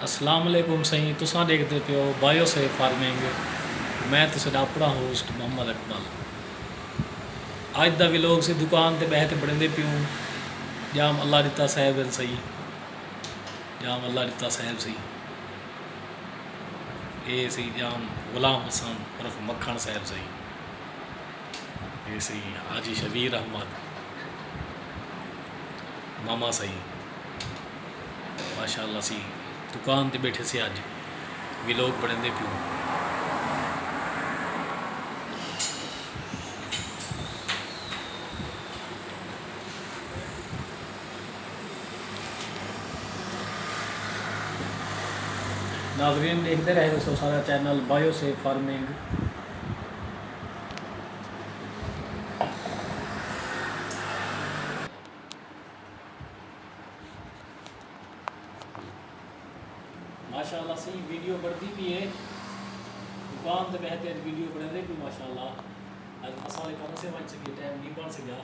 अस्सलाम वालेकुम सही तुसां देखते पे हो बायोसेफ फार्मिंग। मैं तुसाडा अपना होस्ट मोहम्मद इकबाल। अज दा व्लॉग सी दुकान ते बैठ पढ़ते प्यूँ जाम अल्लाह दिता साहब सही जाम अल्लाह दिता साहब सही ये सी जाम गुलाम हसन उर्फ मक्खण साहब सही ये सी हाजी शबीर अहमद मामा सही माशाअल्लाह सी दुकान ते बैठे से अज व्लॉग पढ़ते प्यूँ। नाज़रीन देखते रहे सो सारा चैनल बायोसेफ फार्मिंग। माशाअल्लाह सही वीडियो बढ़ती भी है दुकान तो बहते वीडियो बढ़ते भी माशाअल्लाह। अज मसाले कम से बन सके टाइम नहीं बन सका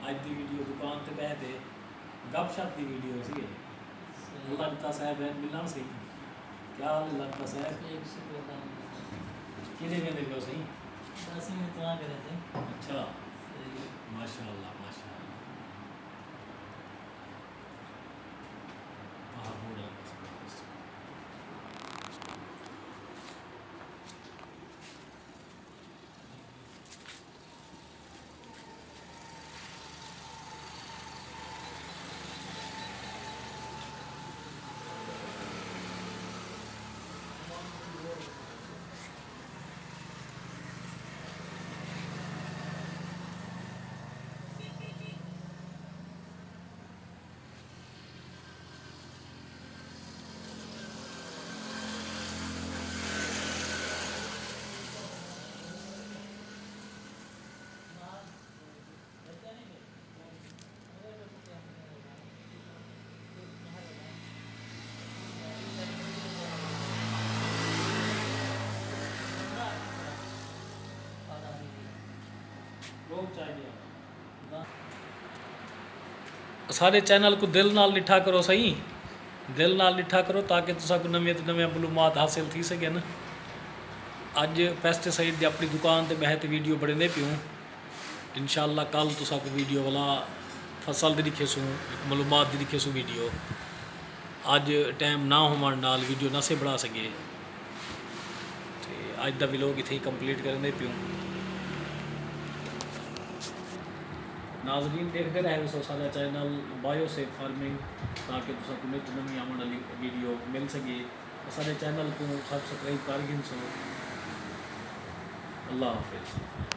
अज की वीडियो दुकान तो बहते गपशप की वीडियो सी अल्लाह दिता साहब है मिलना सही क्या हाल है लगता साहब किने कहते पियो सही अच्छा माशाअल्लाह माशाअल्लाह हाँ हो रहा सारे चैनल को दिल नाल डिठा करो सही दिल नाल डिठा करो ताकि तुसा को नवी तो नवी मालूमात हासिल थी सके न। अज पेस्टिसाइड की अपनी दुकान ते बहत वीडियो बढ़ने प्यूँ इंशाअल्लाह कल तुसा को वीडियो वाला फसल की दिखे सूँ एक मालूमात की दिखे सूँ वीडियो। अज टाइम ना होने नाल वीडियो ना से बना सके तो अज का व्लॉग इत्थे ही कंप्लीट करने प्यूँ। नाज़रीन देखते रहे सो सारा चैनल बायोसेफ फार्मिंग ताकि तुसा को नित नवी आने वाली वीडियो मिल सके। सारे चैनल को सब्सक्राइब कर गिन सो। अल्लाह हाफिज़।